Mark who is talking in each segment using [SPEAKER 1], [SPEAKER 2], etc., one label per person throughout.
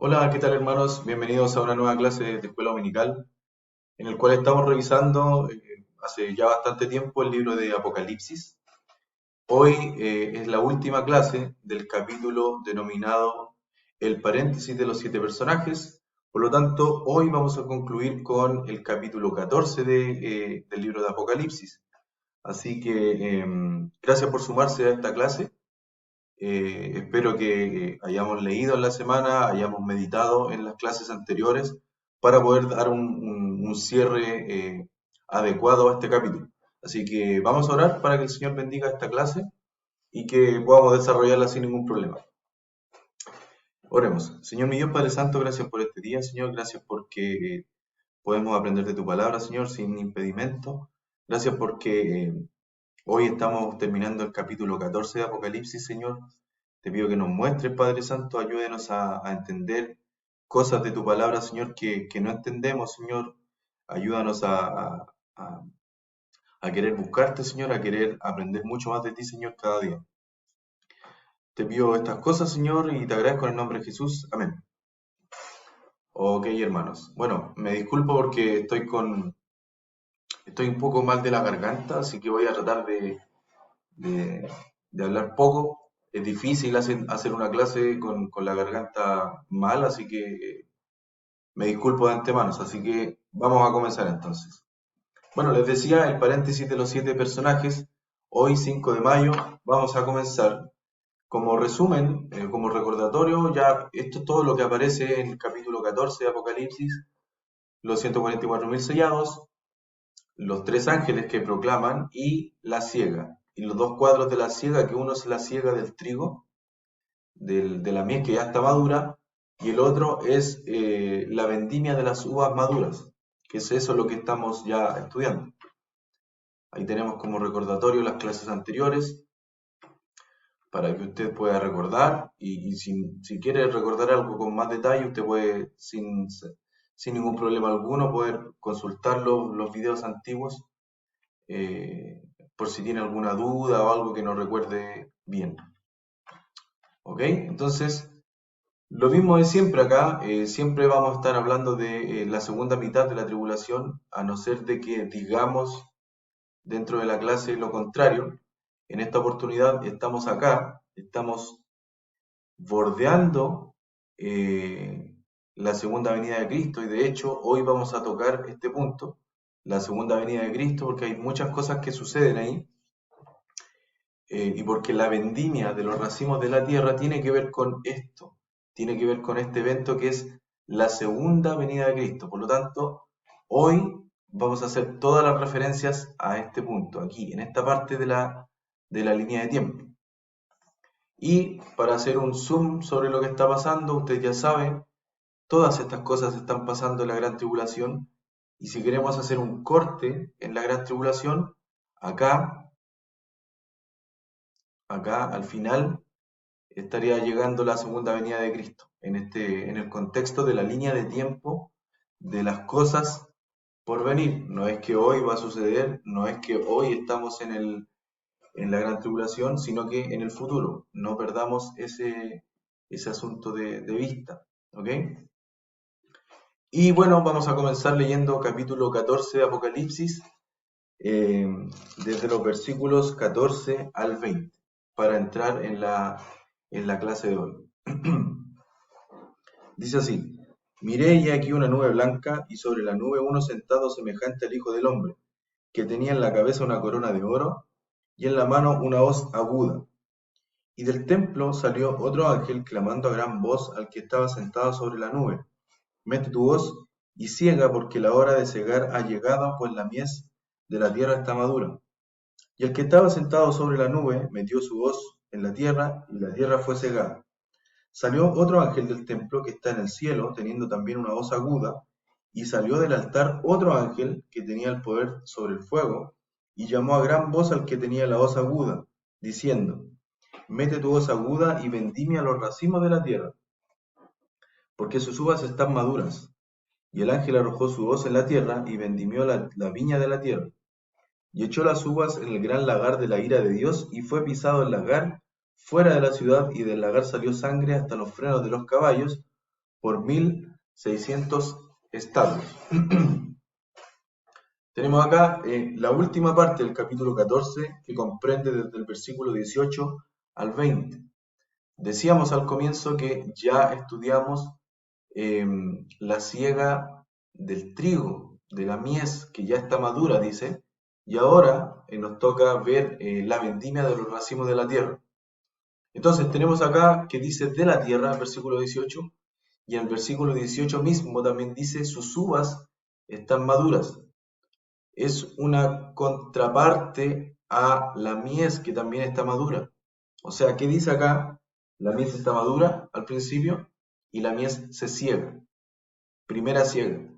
[SPEAKER 1] Hola, ¿qué tal hermanos? Bienvenidos a una nueva clase de escuela dominical en el cual estamos revisando hace ya bastante tiempo el libro de Apocalipsis. Hoy es la última clase del capítulo denominado El paréntesis de los siete personajes. Por lo tanto, hoy vamos a concluir con el capítulo 14 del libro de Apocalipsis. Así que gracias por sumarse a esta clase. Espero que hayamos leído en la semana, hayamos meditado en las clases anteriores para poder dar un cierre adecuado a este capítulo. Así que vamos a orar para que el Señor bendiga esta clase y que podamos desarrollarla sin ningún problema. Oremos. Señor mi Dios, Padre Santo, gracias por este día, Señor. Gracias porque podemos aprender de tu palabra, Señor, sin impedimento. Gracias porque hoy estamos terminando el capítulo 14 de Apocalipsis, Señor. Te pido que nos muestres, Padre Santo, ayúdenos a entender cosas de tu palabra, Señor, que no entendemos, Señor. Ayúdanos a- a querer buscarte, Señor, a querer aprender mucho más de ti, Señor, cada día. Te pido estas cosas, Señor, y te agradezco en el nombre de Jesús. Amén. Ok, hermanos. Bueno, me disculpo porque estoy un poco mal de la garganta, así que voy a tratar de, de hablar poco. Es difícil hacer una clase con la garganta mal, así que me disculpo de antemano, así que vamos a comenzar entonces. Bueno, les decía el paréntesis de los siete personajes. Hoy, 5 de mayo, vamos a comenzar. Como resumen, como recordatorio, ya esto es todo lo que aparece en el capítulo 14 de Apocalipsis, los 144.000 sellados, los tres ángeles que proclaman y la siega. Y los dos cuadros de la siega, que uno es la siega del trigo, de la mies que ya está madura, y el otro es la vendimia de las uvas maduras, que es eso lo que estamos ya estudiando. Ahí tenemos como recordatorio las clases anteriores para que usted pueda recordar y si quiere recordar algo con más detalle, usted puede sin ningún problema alguno poder consultar los videos antiguos eh, por si tiene alguna duda o algo que no recuerde bien. ¿Ok? Entonces, lo mismo de siempre acá, siempre vamos a estar hablando de la segunda mitad de la tribulación, a no ser de que digamos dentro de la clase lo contrario. En esta oportunidad estamos acá, estamos bordeando la segunda venida de Cristo y de hecho hoy vamos a tocar este punto, la segunda venida de Cristo, porque hay muchas cosas que suceden ahí y porque la vendimia de los racimos de la tierra tiene que ver con esto, tiene que ver con este evento que es la segunda venida de Cristo. Por lo tanto, hoy vamos a hacer todas las referencias a este punto, aquí, en esta parte de la línea de tiempo. Y para hacer un zoom sobre lo que está pasando, usted ya sabe, todas estas cosas están pasando en la gran tribulación. Y si queremos hacer un corte en la gran tribulación, acá, acá al final estaría llegando la segunda venida de Cristo, en el contexto de la línea de tiempo de las cosas por venir. No es que hoy va a suceder, no es que hoy estamos en la gran tribulación, sino que en el futuro. No perdamos ese asunto de vista. ¿Ok? Y bueno, vamos a comenzar leyendo capítulo 14 de Apocalipsis, eh, desde los versículos 14 al 20, para entrar en la clase de hoy. Dice así: Miré y aquí una nube blanca, y sobre la nube uno sentado semejante al Hijo del Hombre, que tenía en la cabeza una corona de oro, y en la mano una hoz aguda. Y del templo salió otro ángel clamando a gran voz al que estaba sentado sobre la nube: Mete tu hoz y ciega, porque la hora de cegar ha llegado, pues la mies de la tierra está madura. Y el que estaba sentado sobre la nube metió su hoz en la tierra, y la tierra fue cegada. Salió otro ángel del templo que está en el cielo, teniendo también una hoz aguda, y salió del altar otro ángel que tenía el poder sobre el fuego, y llamó a gran voz al que tenía la hoz aguda, diciendo: Mete tu hoz aguda y vendimia los racimos de la tierra, porque sus uvas están maduras. Y el ángel arrojó su hoz en la tierra, y vendimió la viña de la tierra, y echó las uvas en el gran lagar de la ira de Dios, y fue pisado el lagar fuera de la ciudad, y del lagar salió sangre hasta los frenos de los caballos, por 1.600 estadios. Tenemos acá la última parte del capítulo 14, que comprende desde el versículo 18 al 20. Decíamos al comienzo que ya estudiamos la siega del trigo, de la mies, que ya está madura, dice, y ahora nos toca ver la vendimia de los racimos de la tierra. Entonces tenemos acá que dice de la tierra, versículo 18, y en el versículo 18 mismo también dice sus uvas están maduras. Es una contraparte a la mies que también está madura. O sea, ¿qué dice acá? La mies está madura al principio y la mies se ciega. Primera siega.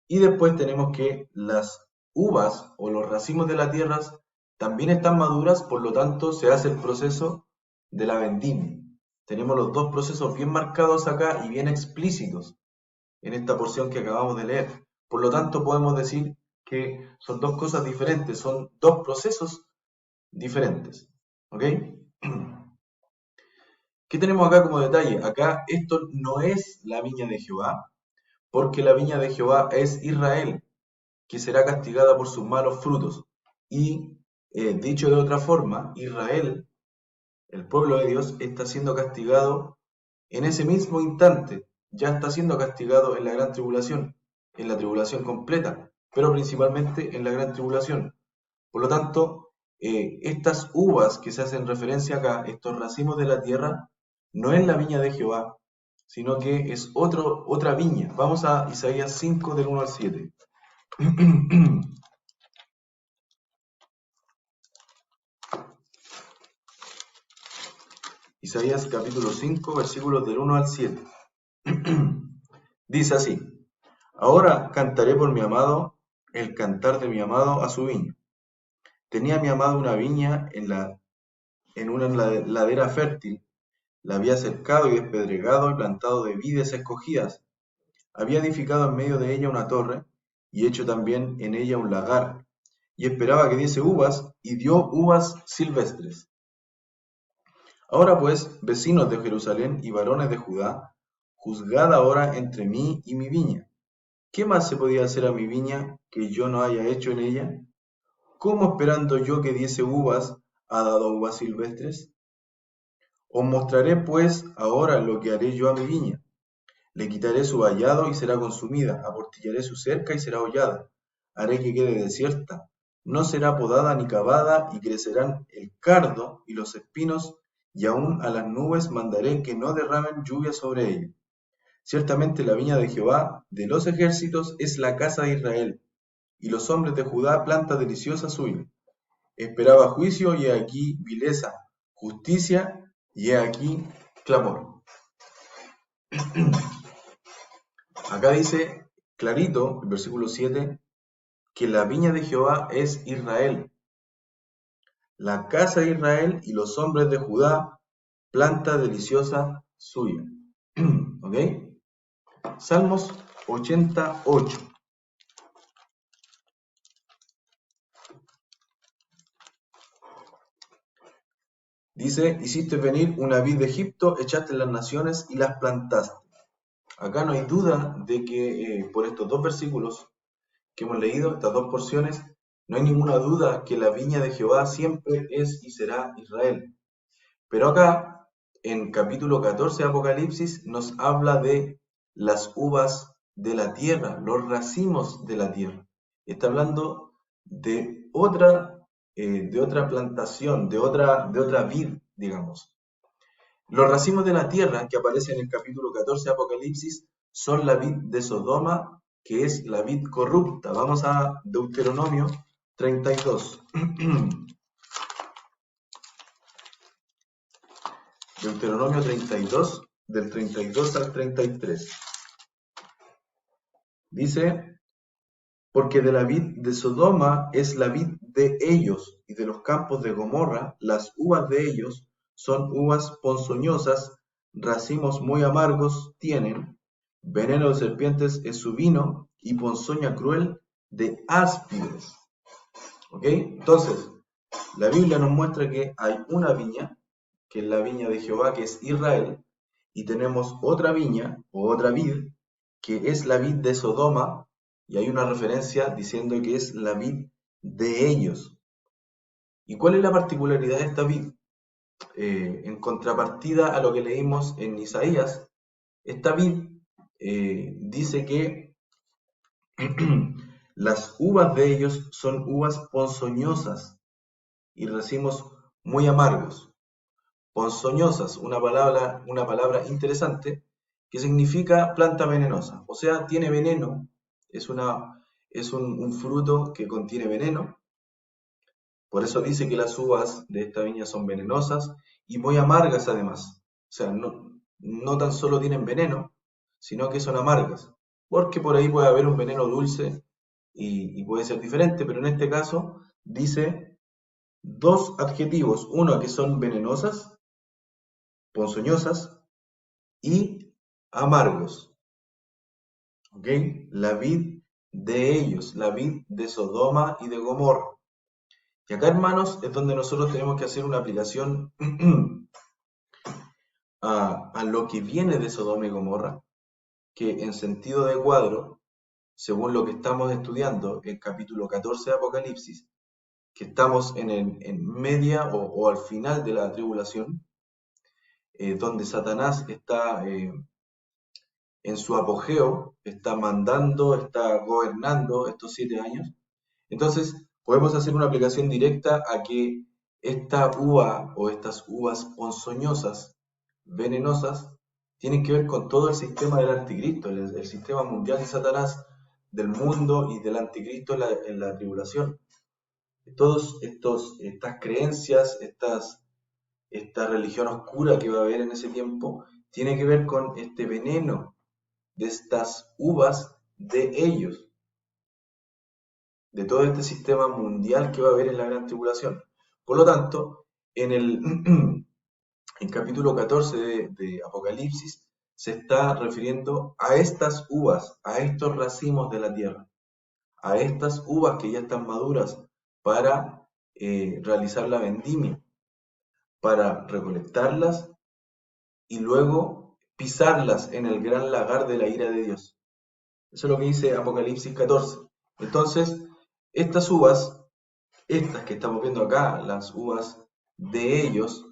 [SPEAKER 1] Y después tenemos que las uvas o los racimos de la tierra también están maduras, por lo tanto se hace el proceso de la vendimia. Tenemos los dos procesos bien marcados acá y bien explícitos en esta porción que acabamos de leer. Por lo tanto, podemos decir que son dos cosas diferentes, son dos procesos diferentes. ¿Ok? ¿Qué tenemos acá como detalle? Acá esto no es la viña de Jehová, porque la viña de Jehová es Israel, que será castigada por sus malos frutos. Y dicho de otra forma, Israel, el pueblo de Dios, está siendo castigado en ese mismo instante. Ya está siendo castigado en la gran tribulación, en la tribulación completa, pero principalmente en la gran tribulación. Por lo tanto, estas uvas que se hacen referencia acá, estos racimos de la tierra, no es la viña de Jehová, sino que es otra viña. Vamos a Isaías 5 del 1 al 7. Isaías capítulo 5, versículos del 1 al 7. Dice así: Ahora cantaré por mi amado el cantar de mi amado a su viña. Tenía mi amado una viña en una ladera fértil, la había cercado y despedregado y plantado de vides escogidas. Había edificado en medio de ella una torre y hecho también en ella un lagar, y esperaba que diese uvas, y dio uvas silvestres. Ahora pues, vecinos de Jerusalén y varones de Judá, juzgad ahora entre mí y mi viña. ¿Qué más se podía hacer a mi viña que yo no haya hecho en ella? ¿Cómo esperando yo que diese uvas, ha dado uvas silvestres? Os mostraré pues ahora lo que haré yo a mi viña. Le quitaré su vallado y será consumida, aportillaré su cerca y será hollada. Haré que quede desierta, no será podada ni cavada, y crecerán el cardo y los espinos, y aun a las nubes mandaré que no derramen lluvia sobre ella. Ciertamente la viña de Jehová de los ejércitos es la casa de Israel, y los hombres de Judá planta deliciosa suya. Esperaba juicio, y he aquí vileza, justicia, y he aquí clamor. Acá dice clarito, el versículo 7, que la viña de Jehová es Israel, la casa de Israel y los hombres de Judá, planta deliciosa suya. ¿Ok? Salmos 88. Dice: hiciste venir una vid de Egipto, echaste las naciones y las plantaste. Acá no hay duda de que por estos dos versículos que hemos leído, estas dos porciones, no hay ninguna duda que la viña de Jehová siempre es y será Israel. Pero acá, en capítulo 14 de Apocalipsis, nos habla de las uvas de la tierra, los racimos de la tierra. Está hablando de otra plantación, de otra vid, digamos. Los racimos de la tierra que aparecen en el capítulo 14 de Apocalipsis son la vid de Sodoma, que es la vid corrupta. Vamos a Deuteronomio 32. Deuteronomio 32, del 32 al 33. Dice: porque de la vid de Sodoma es la vid de ellos, y de los campos de Gomorra las uvas de ellos son uvas ponzoñosas, racimos muy amargos tienen, veneno de serpientes es su vino, y ponzoña cruel de áspides. ¿Ok? Entonces, la Biblia nos muestra que hay una viña, que es la viña de Jehová, que es Israel, y tenemos otra viña o otra vid, que es la vid de Sodoma, y hay una referencia diciendo que es la vid de ellos. ¿Y cuál es la particularidad de esta vid? En contrapartida a lo que leímos en Isaías, esta vid dice que las uvas de ellos son uvas ponzoñosas y racimos muy amargos. Ponzoñosas, una palabra interesante que significa planta venenosa, o sea, tiene veneno, es un fruto que contiene veneno. Por eso dice que las uvas de esta viña son venenosas y muy amargas además. O sea, no tan solo tienen veneno, sino que son amargas. Porque por ahí puede haber un veneno dulce y puede ser diferente, pero en este caso dice dos adjetivos. Uno, que son venenosas, ponzoñosas y amargos. ¿Ok? La vid de ellos, la vid de Sodoma y de Gomorra. Y acá, hermanos, es donde nosotros tenemos que hacer una aplicación a lo que viene de Sodoma y Gomorra, que en sentido de cuadro, según lo que estamos estudiando en capítulo 14 de Apocalipsis, que estamos en media o al final de la tribulación, donde Satanás está en su apogeo, está mandando, está gobernando estos 7 años. Entonces, podemos hacer una aplicación directa a que esta uva o estas uvas ponzoñosas, venenosas, tienen que ver con todo el sistema del anticristo, el sistema mundial de Satanás, del mundo y del anticristo en la tribulación. Todas estas creencias, esta religión oscura que va a haber en ese tiempo, tiene que ver con este veneno de estas uvas de ellos, de todo este sistema mundial que va a haber en la gran tribulación. Por lo tanto, en capítulo 14 de Apocalipsis se está refiriendo a estas uvas, a estos racimos de la tierra, a estas uvas que ya están maduras para realizar la vendimia, para recolectarlas y luego pisarlas en el gran lagar de la ira de Dios. Eso es lo que dice Apocalipsis 14. Entonces, estas uvas, estas que estamos viendo acá, las uvas de ellos,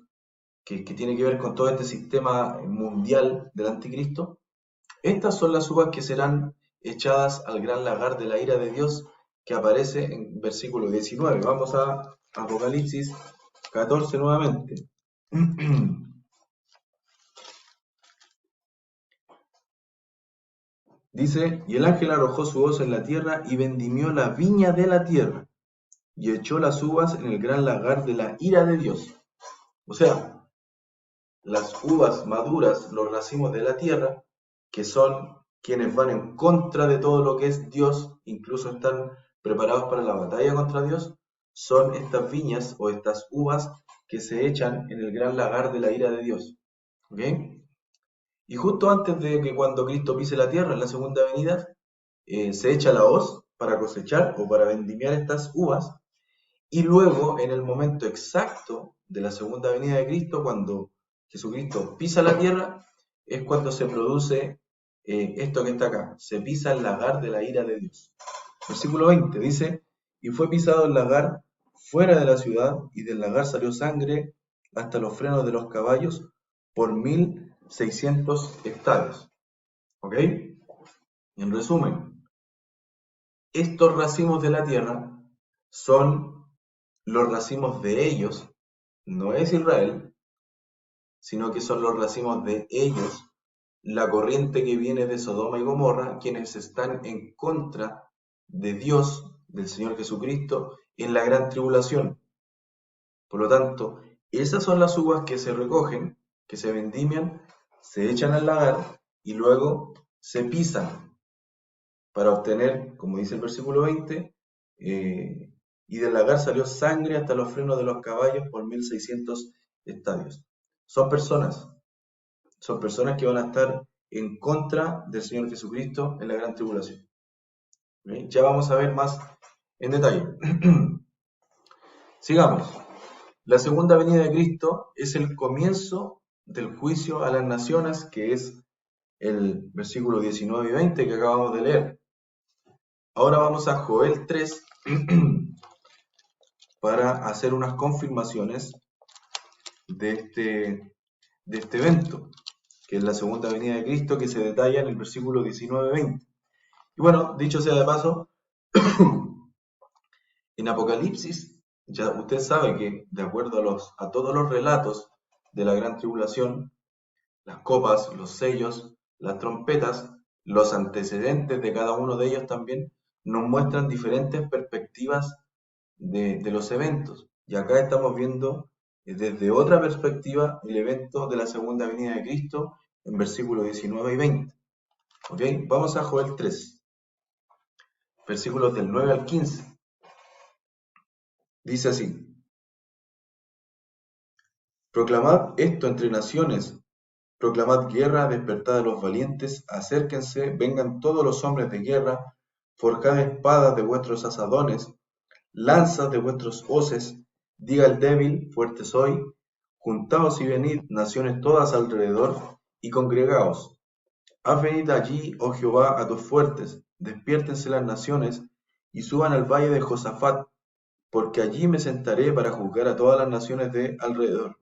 [SPEAKER 1] que tiene que ver con todo este sistema mundial del anticristo, estas son las uvas que serán echadas al gran lagar de la ira de Dios, que aparece en versículo 19. Vamos a Apocalipsis 14 nuevamente. Dice, y el ángel arrojó su hoz en la tierra y vendimió la viña de la tierra y echó las uvas en el gran lagar de la ira de Dios. O sea, las uvas maduras, los racimos de la tierra, que son quienes van en contra de todo lo que es Dios, incluso están preparados para la batalla contra Dios, son estas viñas o estas uvas que se echan en el gran lagar de la ira de Dios. ¿Ok? Y justo antes de que cuando Cristo pise la tierra en la segunda venida, se echa la hoz para cosechar o para vendimiar estas uvas, y luego en el momento exacto de la segunda venida de Cristo, cuando Jesucristo pisa la tierra, es cuando se produce esto que está acá, se pisa el lagar de la ira de Dios. Versículo 20 dice, y fue pisado el lagar fuera de la ciudad, y del lagar salió sangre hasta los frenos de los caballos por 1600 estadios. ¿Ok? En resumen, estos racimos de la tierra son los racimos de ellos, no es Israel, sino que son los racimos de ellos, la corriente que viene de Sodoma y Gomorra, quienes están en contra de Dios, del Señor Jesucristo, en la gran tribulación. Por lo tanto, esas son las uvas que se recogen, que se vendimian, se echan al lagar y luego se pisan para obtener, como dice el versículo 20, y del lagar salió sangre hasta los frenos de los caballos por 1600 estadios. Son personas que van a estar en contra del Señor Jesucristo en la gran tribulación. ¿Bien? Ya vamos a ver más en detalle. Sigamos. La segunda venida de Cristo es el comienzo del juicio a las naciones, que es el versículo 19 y 20 que acabamos de leer. Ahora vamos a Joel 3 para hacer unas confirmaciones de este evento, que es la segunda venida de Cristo, que se detalla en el versículo 19-20. Y bueno, dicho sea de paso, en Apocalipsis, ya usted sabe que de acuerdo a todos los relatos de la gran tribulación, las copas, los sellos, las trompetas, los antecedentes de cada uno de ellos también nos muestran diferentes perspectivas de los eventos. Y acá estamos viendo desde otra perspectiva el evento de la segunda venida de Cristo en versículos 19 y 20. ¿Ok? Vamos a Joel 3, versículos del 9 al 15. Dice así: Proclamad esto entre naciones, proclamad guerra, despertad a los valientes, acérquense, vengan todos los hombres de guerra, forjad espadas de vuestros asadones, lanzas de vuestros hoces, diga el débil, fuerte soy, juntaos y venid, naciones todas alrededor, y congregaos. Haz venid allí, oh Jehová, a tus fuertes, despiértense las naciones, y suban al valle de Josafat, porque allí me sentaré para juzgar a todas las naciones de alrededor.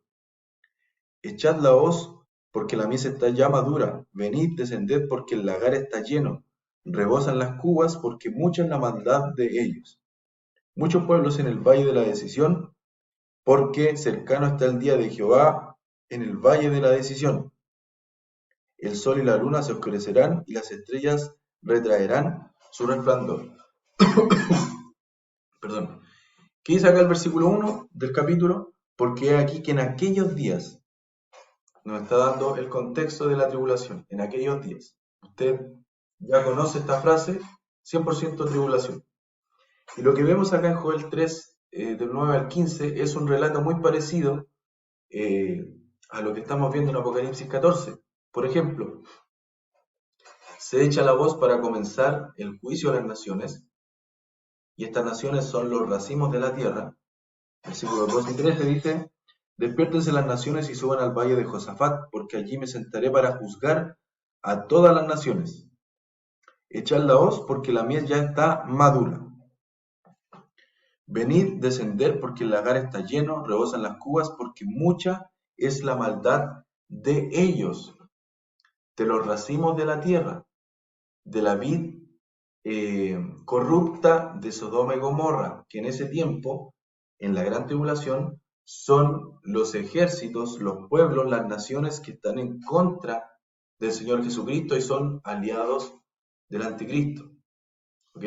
[SPEAKER 1] Echad la hoz, porque la mies está ya madura, venid, descended, porque el lagar está lleno, rebosan las cubas, porque mucha es la maldad de ellos. Muchos pueblos en el valle de la decisión, porque cercano está el día de Jehová en el valle de la decisión. El sol y la luna se oscurecerán, y las estrellas retraerán su resplandor. Perdón. ¿Qué dice acá el versículo 1 del capítulo? Porque aquí que en aquellos días, nos está dando el contexto de la tribulación, en aquellos días. Usted ya conoce esta frase, 100% tribulación. Y lo que vemos acá en Joel 3, del 9 al 15, es un relato muy parecido a lo que estamos viendo en Apocalipsis 14. Por ejemplo, se echa la voz para comenzar el juicio a las naciones, y estas naciones son los racimos de la tierra. Versículos 2 y 13 dice: Despiértense las naciones y suban al valle de Josafat, porque allí me sentaré para juzgar a todas las naciones. Echad la hoz, porque la miel ya está madura. Venid, descender, porque el lagar está lleno, rebosan las cubas, porque mucha es la maldad de ellos, de los racimos de la tierra, de la vid corrupta de Sodoma y Gomorra, que en ese tiempo, en la gran tribulación, son los ejércitos, los pueblos, las naciones que están en contra del Señor Jesucristo y son aliados del anticristo. ¿Ok?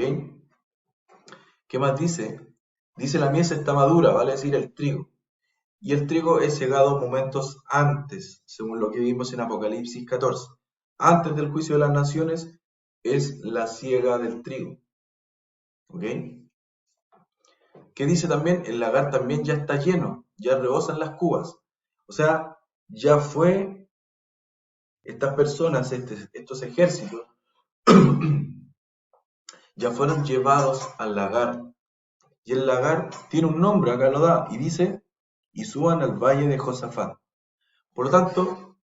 [SPEAKER 1] ¿Qué más dice? Dice: la mies está madura, vale decir el trigo. Y el trigo es segado momentos antes, según lo que vimos en Apocalipsis 14. Antes del juicio de las naciones es la siega del trigo. ¿Ok? ¿Qué dice también? El lagar también ya está lleno, ya rebosan las cubas. O sea, ya fue, estas personas, estos ejércitos, ya fueron llevados al lagar. Y el lagar tiene un nombre, acá lo da, y dice: y suban al valle de Josafat. Por lo tanto,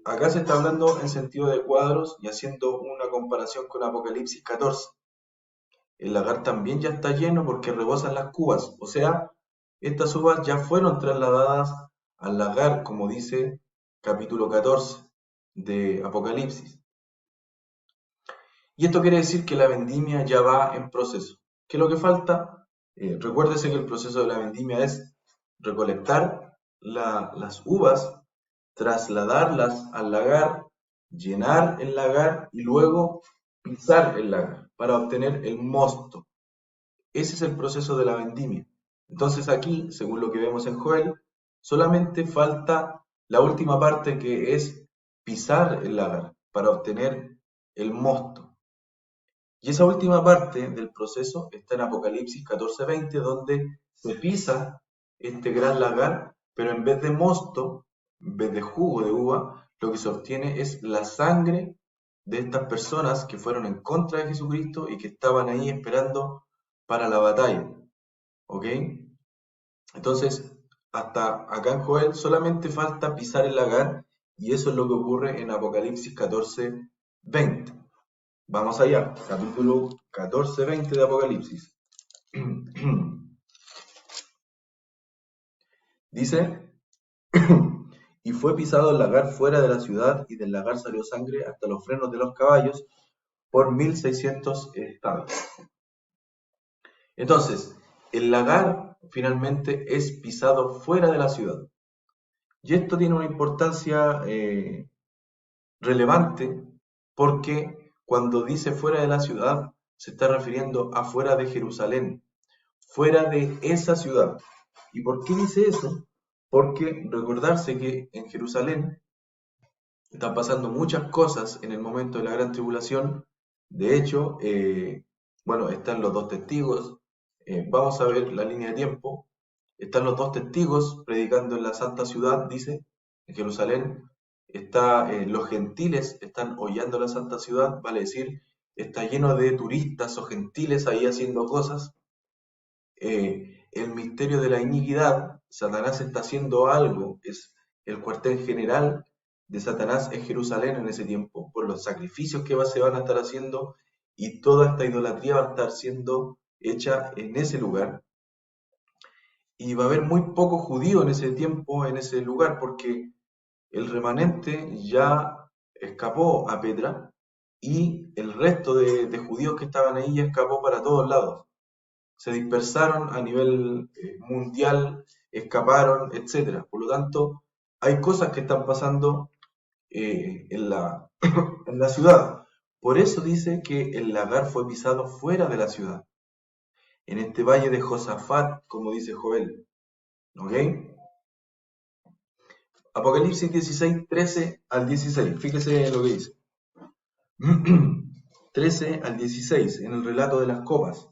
[SPEAKER 1] acá se está hablando en sentido de cuadros y haciendo una comparación con Apocalipsis 14. El lagar también ya está lleno porque rebosan las cubas. O sea, estas uvas ya fueron trasladadas al lagar, como dice capítulo 14 de Apocalipsis. Y esto quiere decir que la vendimia ya va en proceso. ¿Qué es lo que falta? Recuérdese que el proceso de la vendimia es recolectar las uvas, trasladarlas al lagar, llenar el lagar y luego pisar el lagar para obtener el mosto. Ese es el proceso de la vendimia. Entonces aquí, según lo que vemos en Joel, solamente falta la última parte, que es pisar el lagar para obtener el mosto. Y esa última parte del proceso está en Apocalipsis 14:20, donde se pisa este gran lagar, pero en vez de mosto, en vez de jugo de uva, lo que se obtiene es la sangre de estas personas que fueron en contra de Jesucristo y que estaban ahí esperando para la batalla. ¿Ok? Entonces, hasta acá en Joel solamente falta pisar el lagar y eso es lo que ocurre en Apocalipsis 14:20. Vamos allá, capítulo 14:20 de Apocalipsis. Dice, y fue pisado el lagar fuera de la ciudad, y del lagar salió sangre hasta los frenos de los caballos por 1600 estadios. Entonces, el lagar finalmente es pisado fuera de la ciudad. Y esto tiene una importancia relevante porque cuando dice fuera de la ciudad, se está refiriendo afuera de Jerusalén, fuera de esa ciudad. ¿Y por qué dice eso? Porque recordarse que en Jerusalén están pasando muchas cosas en el momento de la gran tribulación. De hecho, bueno, están los dos testigos. Vamos a ver la línea de tiempo. Están los dos testigos predicando en la santa ciudad, dice, en Jerusalén. Los gentiles están hollando la santa ciudad, vale decir, está lleno de turistas o gentiles ahí haciendo cosas. El misterio de la iniquidad, Satanás está haciendo algo, es el cuartel general de Satanás en Jerusalén en ese tiempo, por los sacrificios que se van a estar haciendo y toda esta idolatría va a estar siendo hecha en ese lugar. Y va a haber muy poco judío en ese tiempo, en ese lugar, porque el remanente ya escapó a Petra y el resto de judíos que estaban ahí ya escapó para todos lados. Se dispersaron a nivel mundial, escaparon, etcétera. Por lo tanto, hay cosas que están pasando en en la ciudad. Por eso dice que el lagar fue pisado fuera de la ciudad, en este valle de Josafat, como dice Joel. ¿Ok? Apocalipsis 16, 13 al 16. Fíjese lo que dice. 13 al 16, en el relato de las copas.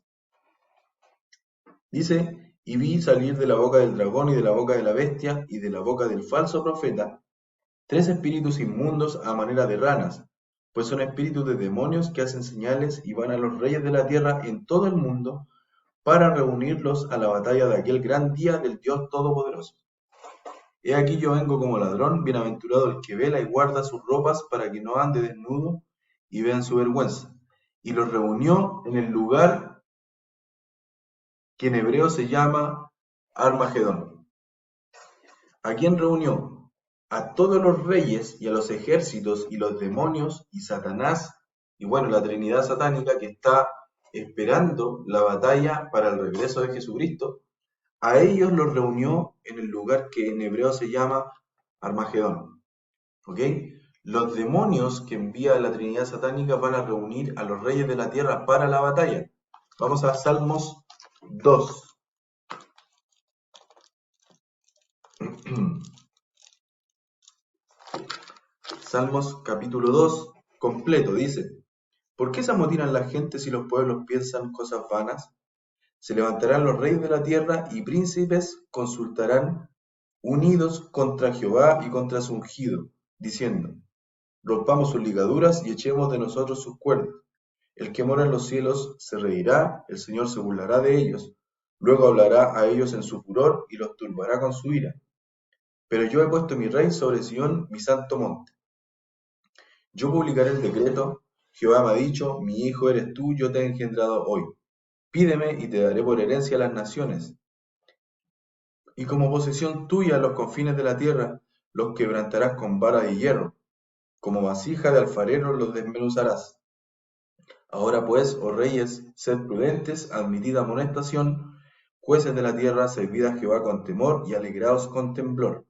[SPEAKER 1] Dice, y vi salir de la boca del dragón y de la boca de la bestia y de la boca del falso profeta tres espíritus inmundos a manera de ranas, pues son espíritus de demonios que hacen señales y van a los reyes de la tierra en todo el mundo para reunirlos a la batalla de aquel gran día del Dios Todopoderoso. He aquí yo vengo como ladrón, bienaventurado el que vela y guarda sus ropas para que no ande desnudo y vean su vergüenza. Y los reunió en el lugar que en hebreo se llama Armagedón. ¿A quién reunió? A todos los reyes y a los ejércitos y los demonios y Satanás, y bueno, la Trinidad satánica que está esperando la batalla para el regreso de Jesucristo. A ellos los reunió en el lugar que en hebreo se llama Armagedón. ¿Ok? Los demonios que envía la Trinidad satánica van a reunir a los reyes de la tierra para la batalla. Vamos a Salmos 2. Salmos capítulo 2, completo, dice, ¿por qué se amotinan las gentes y los pueblos piensan cosas vanas? Se levantarán los reyes de la tierra y príncipes consultarán unidos contra Jehová y contra su ungido, diciendo, rompamos sus ligaduras y echemos de nosotros sus cuerdas. El que mora en los cielos se reirá, el Señor se burlará de ellos, luego hablará a ellos en su furor y los turbará con su ira. Pero yo he puesto mi rey sobre Sión, mi santo monte. Yo publicaré el decreto, Jehová me ha dicho, mi hijo eres tú, yo te he engendrado hoy. Pídeme y te daré por herencia las naciones, y como posesión tuya los confines de la tierra, los quebrantarás con vara de hierro, como vasija de alfarero los desmenuzarás. Ahora pues, oh reyes, sed prudentes, admitid amonestación, jueces de la tierra, servid a Jehová con temor y alegraos con temblor.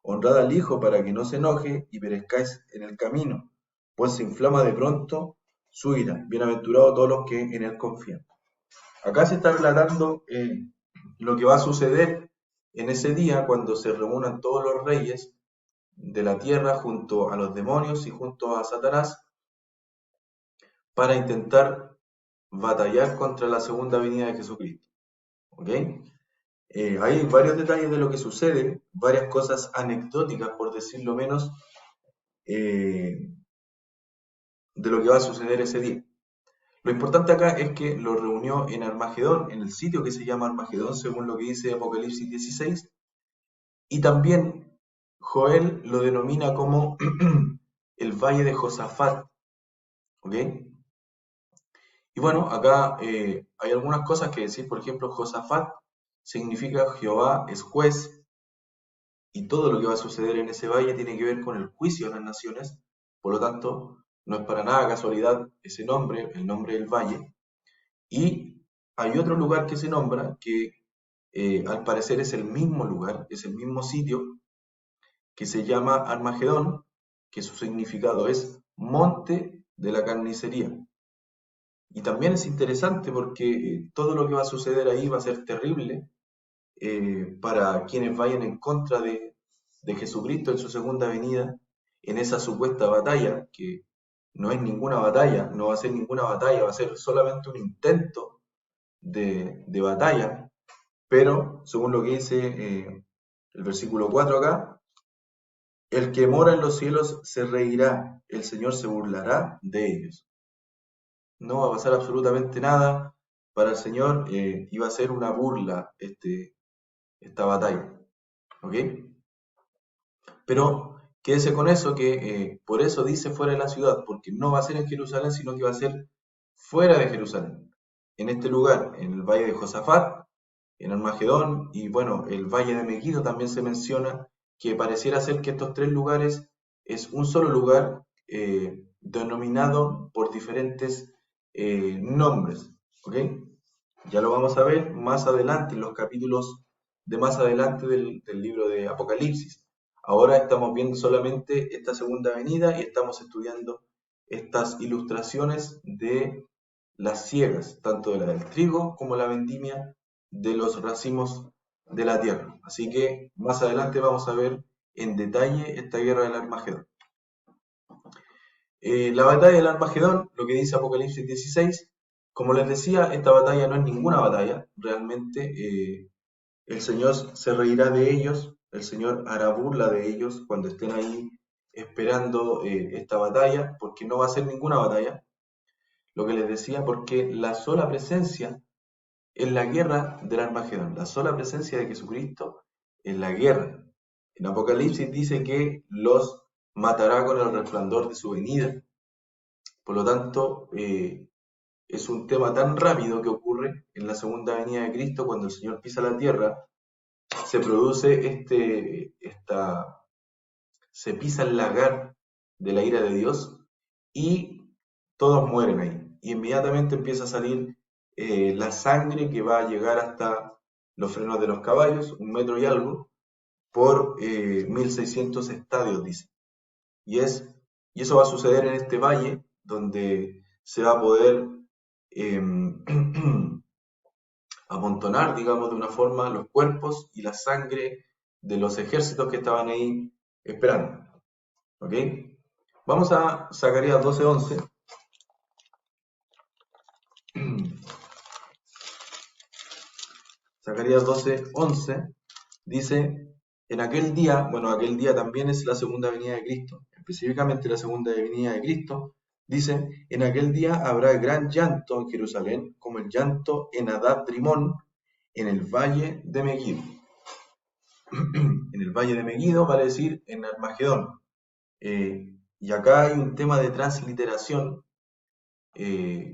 [SPEAKER 1] Honrad al Hijo para que no se enoje y perezcáis en el camino, pues se inflama de pronto su ira. Bienaventurados todos los que en él confían. Acá se está relatando lo que va a suceder en ese día cuando se reúnan todos los reyes de la tierra junto a los demonios y junto a Satanás para intentar batallar contra la segunda venida de Jesucristo. ¿Ok? Hay varios detalles de lo que sucede, varias cosas anecdóticas, por decirlo menos, de lo que va a suceder ese día. Lo importante acá es que lo reunió en Armagedón, en el sitio que se llama Armagedón, según lo que dice Apocalipsis 16, Y también Joel lo denomina como el valle de Josafat, ¿ok? Y bueno, acá hay algunas cosas que decir. Por ejemplo, Josafat significa Jehová es juez, y todo lo que va a suceder en ese valle tiene que ver con el juicio de las naciones. Por lo tanto, no es para nada casualidad ese nombre, el nombre del valle. Y hay otro lugar que se nombra que al parecer es el mismo lugar, es el mismo sitio, que se llama Armagedón, que su significado es monte de la carnicería. Y también es interesante porque todo lo que va a suceder ahí va a ser terrible para quienes vayan en contra de Jesucristo en su segunda venida, en esa supuesta batalla, que no es ninguna batalla, no va a ser ninguna batalla, va a ser solamente un intento de batalla, pero según lo que dice el versículo 4 acá, el que mora en los cielos se reirá, el Señor se burlará de ellos. No va a pasar absolutamente nada para el Señor, y va a ser una burla esta batalla, ¿ok? Pero quédese con eso, que por eso dice fuera de la ciudad, porque no va a ser en Jerusalén, sino que va a ser fuera de Jerusalén, en este lugar, en el valle de Josafat, en Armagedón, y bueno, el valle de Megiddo también se menciona, que pareciera ser que estos tres lugares es un solo lugar denominado por diferentes nombres, ¿ok? Ya lo vamos a ver más adelante, en los capítulos de más adelante del libro de Apocalipsis. Ahora estamos viendo solamente esta segunda venida y estamos estudiando estas ilustraciones de las siegas, tanto de la del trigo como la vendimia de los racimos de la tierra. Así que más adelante vamos a ver en detalle esta guerra del Armagedón. La batalla del Armagedón, lo que dice Apocalipsis 16, como les decía, esta batalla no es ninguna batalla, realmente el Señor se reirá de ellos, el Señor hará burla de ellos cuando estén ahí esperando esta batalla, porque no va a ser ninguna batalla, lo que les decía, porque la sola presencia en la guerra del Armagedón, la sola presencia de Jesucristo en la guerra. En Apocalipsis dice que los matará con el resplandor de su venida. Por lo tanto, es un tema tan rápido que ocurre en la segunda venida de Cristo, cuando el Señor pisa la tierra, se produce se pisa el lagar de la ira de Dios y todos mueren ahí. Y inmediatamente empieza a salir la sangre que va a llegar hasta los frenos de los caballos, 1 metro y algo, por 1600 estadios, dice. Y eso va a suceder en este valle, donde se va a poder eh, amontonar, digamos, de una forma los cuerpos y la sangre de los ejércitos que estaban ahí esperando. ¿Ok? Vamos a Zacarías 12:11. Zacarías 12:11 dice, en aquel día, bueno, aquel día también es la segunda venida de Cristo, específicamente la segunda venida de Cristo, dice, en aquel día habrá gran llanto en Jerusalén, como el llanto en Adad Rimón, en el valle de Megiddo. En el valle de Megiddo vale decir en Armagedón. Y acá hay un tema de transliteración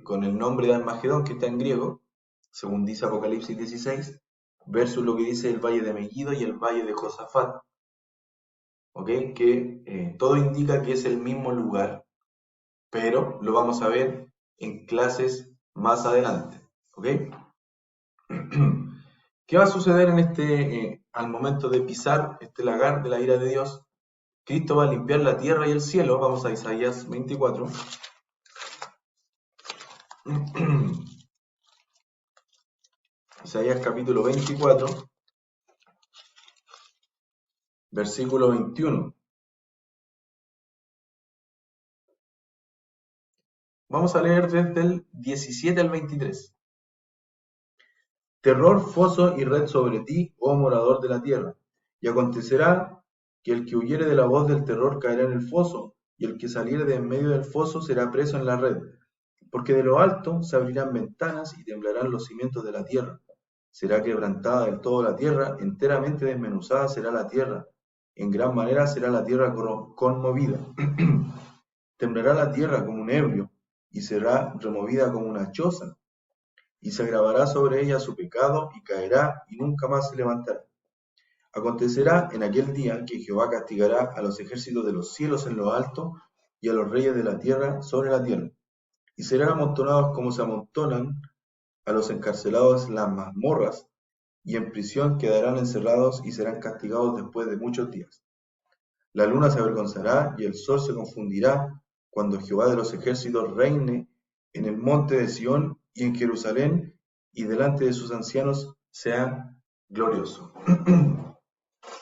[SPEAKER 1] con el nombre de Armagedón, que está en griego, según dice Apocalipsis 16, versus lo que dice el valle de Megiddo y el valle de Josafat, ¿ok? Que todo indica que es el mismo lugar, pero lo vamos a ver en clases más adelante, ¿ok? ¿Qué va a suceder al momento de pisar este lagar de la ira de Dios? Cristo va a limpiar la tierra y el cielo. Vamos a Isaías 24. Isaías capítulo 24, versículo 21. Vamos a leer desde el 17 al 23. Terror, foso y red sobre ti, oh morador de la tierra. Y acontecerá que el que huyere de la voz del terror caerá en el foso, y el que saliere de en medio del foso será preso en la red. Porque de lo alto se abrirán ventanas y temblarán los cimientos de la tierra. será quebrantada del todo la tierra, enteramente desmenuzada será la tierra, en gran manera será la tierra conmovida. Temblará la tierra como un ebrio, y será removida como una choza, y se agravará sobre ella su pecado, y caerá, y nunca más se levantará. Acontecerá en aquel día que Jehová castigará a los ejércitos de los cielos en lo alto, y a los reyes de la tierra sobre la tierra, y serán amontonados como se amontonan a los encarcelados en las mazmorras, y en prisión quedarán encerrados y serán castigados después de muchos días. La luna se avergonzará y el sol se confundirá cuando Jehová de los ejércitos reine en el monte de Sión y en Jerusalén, y delante de sus ancianos sea glorioso.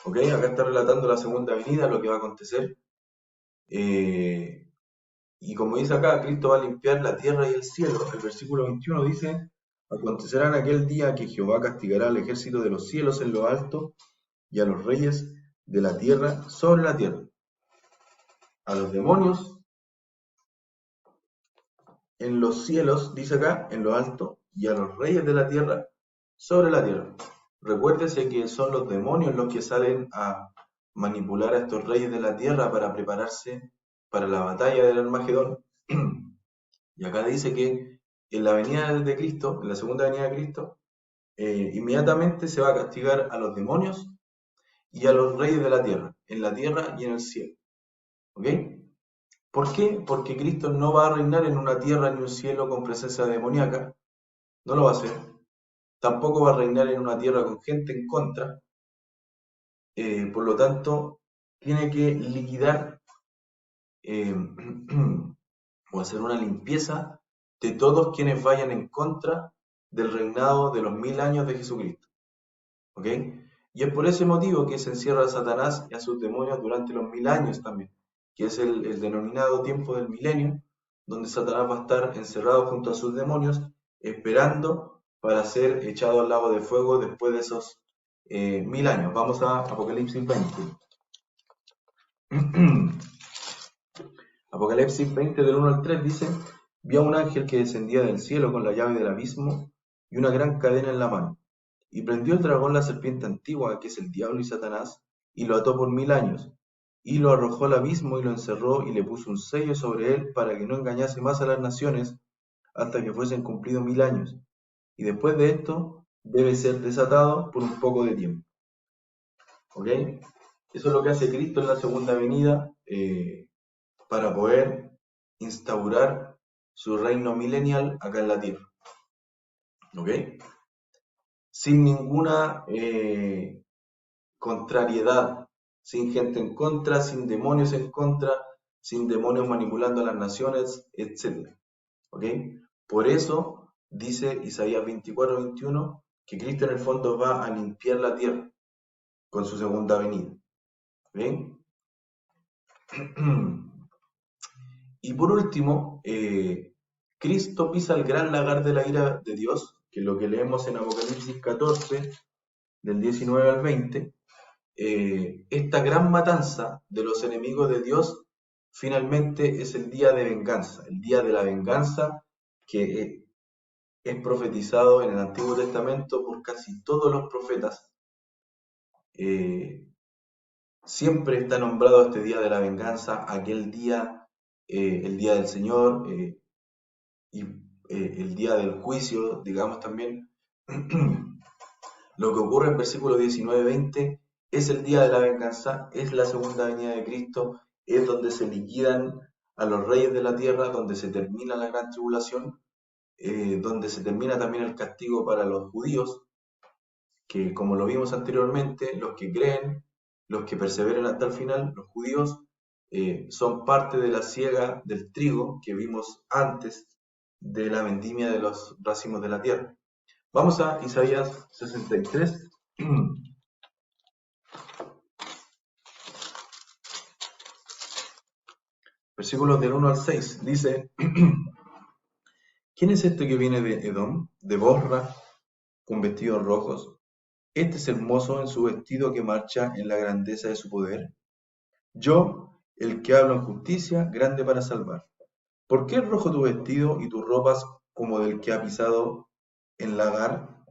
[SPEAKER 1] ¿Ok? Acá está relatando la segunda venida, lo que va a acontecer. Y como dice acá, Cristo va a limpiar la tierra y el cielo. El versículo 21 dice, acontecerá en aquel día que Jehová castigará al ejército de los cielos en lo alto y a los reyes de la tierra sobre la tierra, a los demonios en los cielos, dice acá, en lo alto, y a los reyes de la tierra sobre la tierra. Recuérdese que son los demonios los que salen a manipular a estos reyes de la tierra para prepararse para la batalla del Armagedón. Y acá dice que en la venida de Cristo, en la segunda venida de Cristo, inmediatamente se va a castigar a los demonios y a los reyes de la tierra y en el cielo. ¿Ok? ¿Por qué? Porque Cristo no va a reinar en una tierra ni un cielo con presencia demoníaca, no lo va a hacer. Tampoco va a reinar en una tierra con gente en contra. Por lo tanto, tiene que liquidar eh, o hacer una limpieza de todos quienes vayan en contra del reinado de los 1000 años de Jesucristo. ¿Ok? Y es por ese motivo que se encierra a Satanás y a sus demonios durante los 1000 años también, que es el denominado tiempo del milenio, donde Satanás va a estar encerrado junto a sus demonios, esperando para ser echado al lago de fuego después de esos 1000 años. Vamos a Apocalipsis 20. Apocalipsis 20 del 1 al 3 dice, vi a un ángel que descendía del cielo con la llave del abismo y una gran cadena en la mano. Y prendió el dragón la serpiente antigua, que es el diablo y Satanás, y lo ató por 1000 años. Y lo arrojó al abismo y lo encerró y le puso un sello sobre él para que no engañase más a las naciones hasta que fuesen cumplidos 1000 años. Y después de esto debe ser desatado por un poco de tiempo. ¿Ok? Eso es lo que hace Cristo en la segunda venida para poder instaurar su reino milenial acá en la tierra. ¿Ok? Sin ninguna contrariedad, sin gente en contra, sin demonios en contra, sin demonios manipulando a las naciones, etc. ¿Ok? Por eso dice Isaías 24:21 que Cristo en el fondo va a limpiar la tierra con su segunda venida. ¿Bien? Y por último, Cristo pisa el gran lagar de la ira de Dios, que es lo que leemos en Apocalipsis 14, del 19 al 20. Esta gran matanza de los enemigos de Dios finalmente es el día de venganza, el día de la venganza que es profetizado en el Antiguo Testamento por casi todos los profetas. Siempre está nombrado este día de la venganza, aquel día, el día del Señor y el día del juicio, digamos también. Lo que ocurre en versículos 19-20 es el día de la venganza, es la segunda venida de Cristo, es donde se liquidan a los reyes de la tierra, donde se termina la gran tribulación, donde se termina también el castigo para los judíos, que como lo vimos anteriormente, los que creen, los que perseveren hasta el final, los judíos, son parte de la siega del trigo que vimos antes de la vendimia de los racimos de la tierra. Vamos a Isaías 63. Versículos del 1 al 6. Dice, ¿quién es este que viene de Edom, de Bosra, con vestidos rojos? Este es hermoso en su vestido que marcha en la grandeza de su poder. Yo, el que hablo en justicia, grande para salvar. ¿Por qué es rojo tu vestido y tus ropas como del que ha pisado en lagar?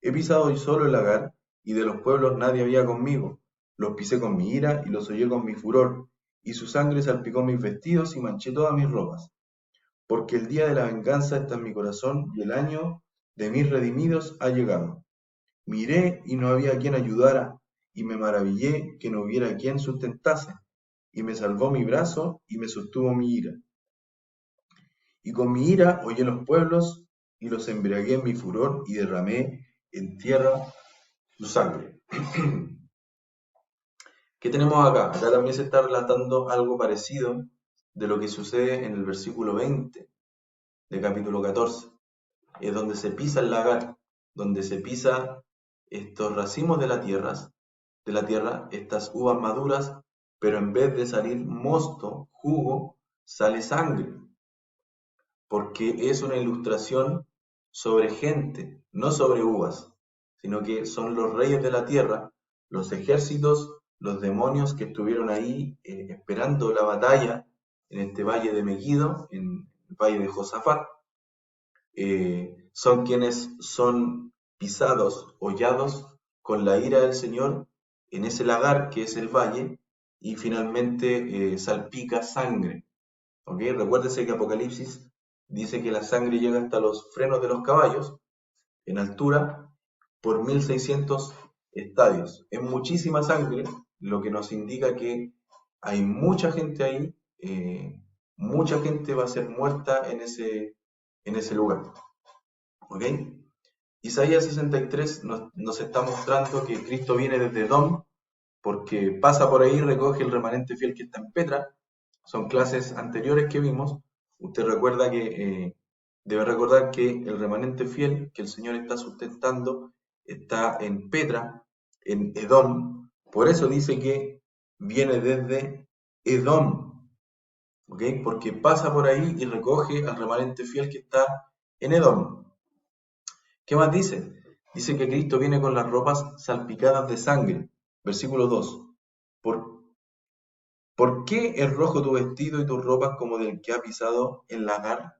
[SPEAKER 1] He pisado yo solo el lagar, y de los pueblos nadie había conmigo. Los pisé con mi ira y los hollé con mi furor, y su sangre salpicó mis vestidos y manché todas mis ropas. Porque el día de la venganza está en mi corazón, y el año de mis redimidos ha llegado. Miré y no había quien ayudara, y me maravillé que no hubiera quien sustentase. Y me salvó mi brazo y me sostuvo mi ira. Y con mi ira hollé los pueblos y los embriagué en mi furor y derramé en tierra su sangre. ¿Qué tenemos acá? Acá también se está relatando algo parecido de lo que sucede en el versículo 20 de capítulo 14. Es donde se pisa el lagar, donde se pisa estos racimos de la tierra, estas uvas maduras, pero en vez de salir mosto, jugo, sale sangre, porque es una ilustración sobre gente, no sobre uvas, sino que son los reyes de la tierra, los ejércitos, los demonios que estuvieron ahí esperando la batalla en este valle de Megiddo, en el valle de Josafat. Son quienes son pisados, hollados con la ira del Señor en ese lagar que es el valle y finalmente salpica sangre. ¿Ok? Recuérdese que Apocalipsis dice que la sangre llega hasta los frenos de los caballos en altura por 1600 estadios. Es muchísima sangre, lo que nos indica que hay mucha gente ahí, mucha gente va a ser muerta en ese lugar. ¿Ok? Isaías 63 nos está mostrando que Cristo viene desde Edom, porque pasa por ahí y recoge el remanente fiel que está en Petra. Son clases anteriores que vimos. Usted recuerda que debe recordar que el remanente fiel que el Señor está sustentando está en Petra, en Edom. Por eso dice que viene desde Edom, ¿ok? Porque pasa por ahí y recoge al remanente fiel que está en Edom. ¿Qué más dice? Dice que Cristo viene con las ropas salpicadas de sangre. Versículo 2. ¿Por, ¿Por qué es rojo tu vestido y tus ropas como del que ha pisado el lagar?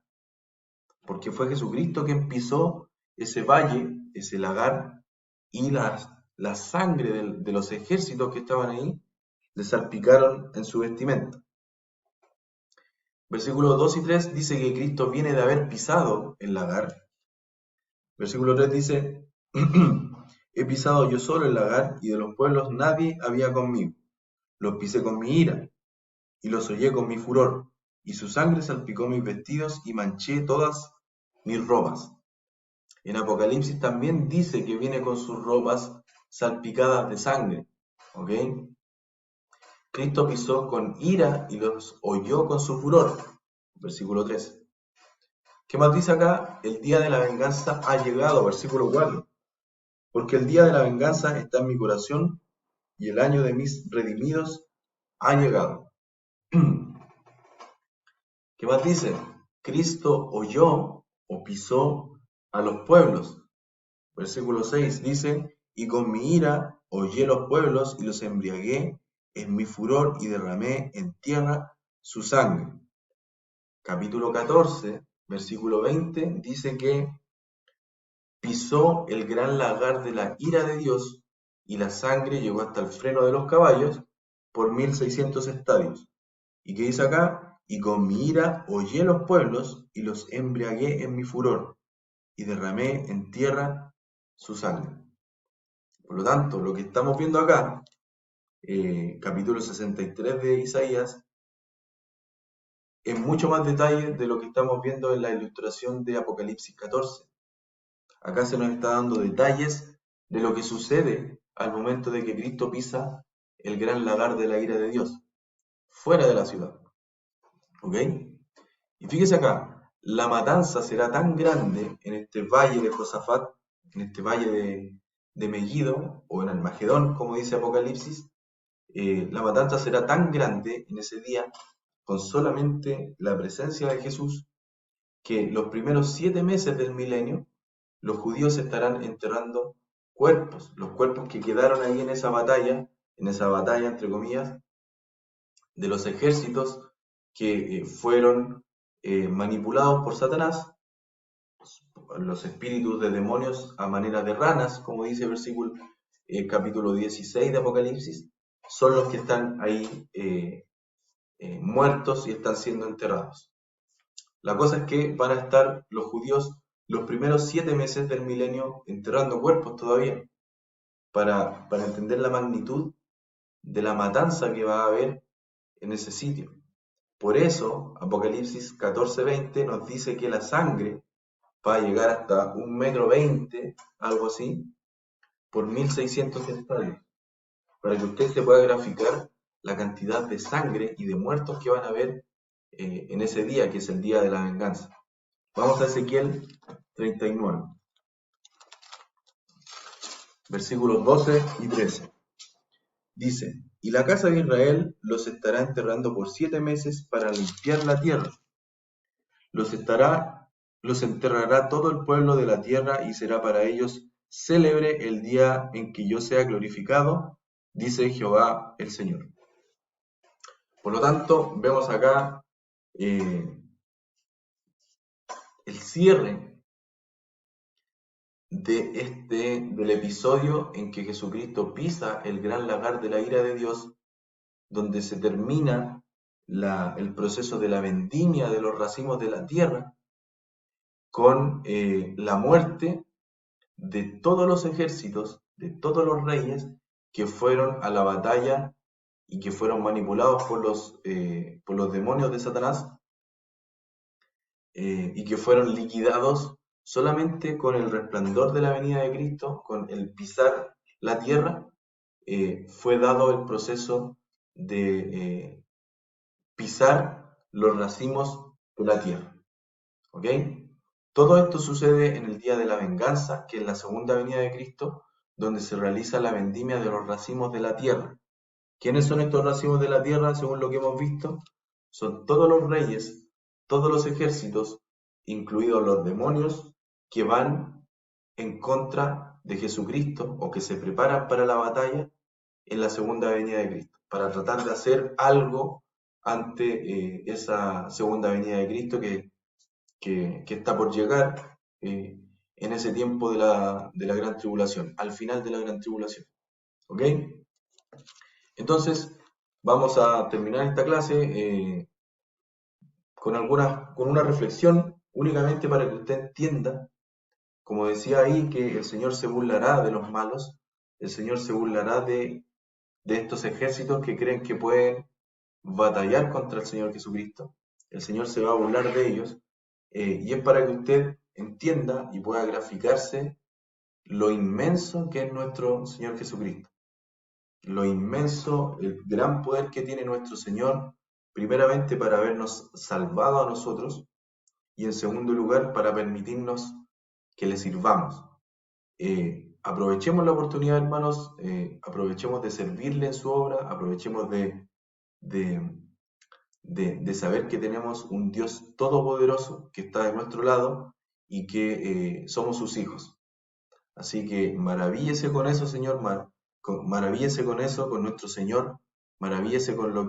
[SPEAKER 1] Porque fue Jesucristo quien pisó ese valle, ese lagar, y la sangre de los ejércitos que estaban ahí le salpicaron en su vestimenta. Versículos 2 y 3 dice que Cristo viene de haber pisado el lagar. Versículo 3 dice, he pisado yo solo el lagar, y de los pueblos nadie había conmigo. Los pisé con mi ira, y los hollé con mi furor, y su sangre salpicó mis vestidos, y manché todas mis ropas. En Apocalipsis también dice que viene con sus ropas salpicadas de sangre. ¿Ok? Cristo pisó con ira y los holló con su furor. Versículo 3. ¿Qué más dice acá? El día de la venganza ha llegado. Versículo 4. Porque el día de la venganza está en mi corazón, y el año de mis redimidos ha llegado. ¿Qué más dice? Cristo holló o pisó a los pueblos. Versículo 6 dice, y con mi ira hollé los pueblos y los embriagué en mi furor y derramé en tierra su sangre. Capítulo 14, versículo 20 dice que pisó el gran lagar de la ira de Dios, y la sangre llegó hasta el freno de los caballos por 1600 estadios. ¿Y qué dice acá? Y con mi ira hollé los pueblos y los embriagué en mi furor, y derramé en tierra su sangre. Por lo tanto, lo que estamos viendo acá, capítulo 63 de Isaías, es mucho más detalle de lo que estamos viendo en la ilustración de Apocalipsis 14. Acá se nos está dando detalles de lo que sucede al momento de que Cristo pisa el gran lagar de la ira de Dios, fuera de la ciudad. ¿Ok? Y fíjese acá, la matanza será tan grande en este valle de Josafat, en este valle de Megiddo, o en Armagedón, como dice Apocalipsis, la matanza será tan grande en ese día, con solamente la presencia de Jesús, que los primeros 7 meses del milenio, los judíos estarán enterrando cuerpos, los cuerpos que quedaron ahí en esa batalla entre comillas, de los ejércitos que fueron manipulados por Satanás los espíritus de demonios a manera de ranas, como dice el versículo capítulo 16 de Apocalipsis, son los que están ahí muertos y están siendo enterrados. La cosa es que van a estar los judíos los primeros 7 meses del milenio enterrando cuerpos todavía, para entender la magnitud de la matanza que va a haber en ese sitio. Por eso, Apocalipsis 14:20 nos dice que la sangre va a llegar hasta 1,20 m, algo así, por 1.600 estadios, para que usted se pueda graficar la cantidad de sangre y de muertos que van a haber en ese día, que es el día de la venganza. Vamos a Ezequiel 39, versículos 12 y 13. Dice: y la casa de Israel los estará enterrando por 7 meses para limpiar la tierra. Los enterrará todo el pueblo de la tierra, y será para ellos célebre el día en que yo sea glorificado, dice Jehová el Señor. Por lo tanto, vemos acá el cierre del episodio en que Jesucristo pisa el gran lagar de la ira de Dios, donde se termina el proceso de la vendimia de los racimos de la tierra, con la muerte de todos los ejércitos, de todos los reyes que fueron a la batalla y que fueron manipulados por los demonios de Satanás, y que fueron liquidados solamente con el resplandor de la venida de Cristo, con el pisar la tierra. Fue dado el proceso de pisar los racimos de la tierra. ¿Ok? Todo esto sucede en el día de la venganza, que es la segunda venida de Cristo, donde se realiza la vendimia de los racimos de la tierra. ¿Quiénes son estos racimos de la tierra, según lo que hemos visto? Son todos los reyes, todos los ejércitos, incluidos los demonios, que van en contra de Jesucristo o que se preparan para la batalla en la segunda venida de Cristo, para tratar de hacer algo ante esa segunda venida de Cristo que está por llegar en ese tiempo de la gran tribulación, al final de la gran tribulación. ¿Ok? Entonces, vamos a terminar esta clase con una reflexión, únicamente para que usted entienda, como decía ahí, que el Señor se burlará de los malos, el Señor se burlará de estos ejércitos que creen que pueden batallar contra el Señor Jesucristo. El Señor se va a burlar de ellos, y es para que usted entienda y pueda graficarse lo inmenso que es nuestro Señor Jesucristo, lo inmenso, el gran poder que tiene nuestro Señor, primeramente para habernos salvado a nosotros, y en segundo lugar para permitirnos que le sirvamos. Aprovechemos la oportunidad, hermanos, aprovechemos de servirle en su obra, aprovechemos de saber que tenemos un Dios todopoderoso que está de nuestro lado y que somos sus hijos. Así que maravíllese con eso, Señor, maravíllese con eso, con nuestro Señor, maravíllese con lo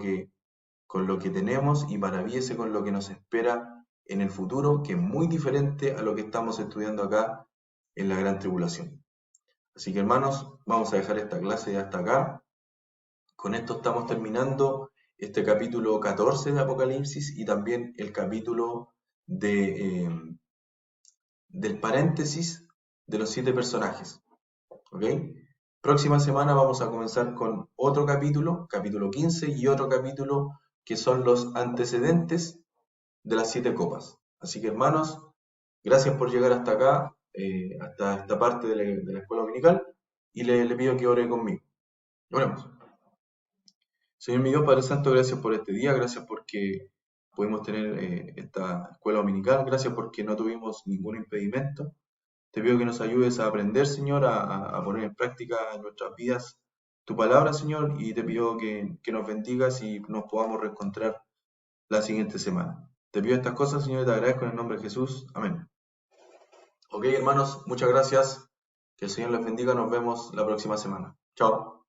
[SPEAKER 1] que tenemos, y maravíllese con lo que nos espera en el futuro, que es muy diferente a lo que estamos estudiando acá en la gran tribulación. Así que, hermanos, vamos a dejar esta clase hasta acá. Con esto estamos terminando este capítulo 14 de Apocalipsis y también el capítulo del paréntesis de los 7 personajes. ¿Ok? Próxima semana vamos a comenzar con otro capítulo, capítulo 15, y otro capítulo que son los antecedentes de las 7 copas. Así que, hermanos, gracias por llegar hasta acá, hasta esta parte de la escuela dominical, y le pido que ore conmigo. Oremos. Señor mi Dios, Padre Santo, gracias por este día, gracias porque pudimos tener esta escuela dominical, gracias porque no tuvimos ningún impedimento. Te pido que nos ayudes a aprender, Señor, a poner en práctica en nuestras vidas tu palabra, Señor, y te pido que nos bendigas y nos podamos reencontrar la siguiente semana. Te pido estas cosas, Señor, y te agradezco en el nombre de Jesús. Amén. Ok, hermanos, muchas gracias. Que el Señor les bendiga. Nos vemos la próxima semana. Chao.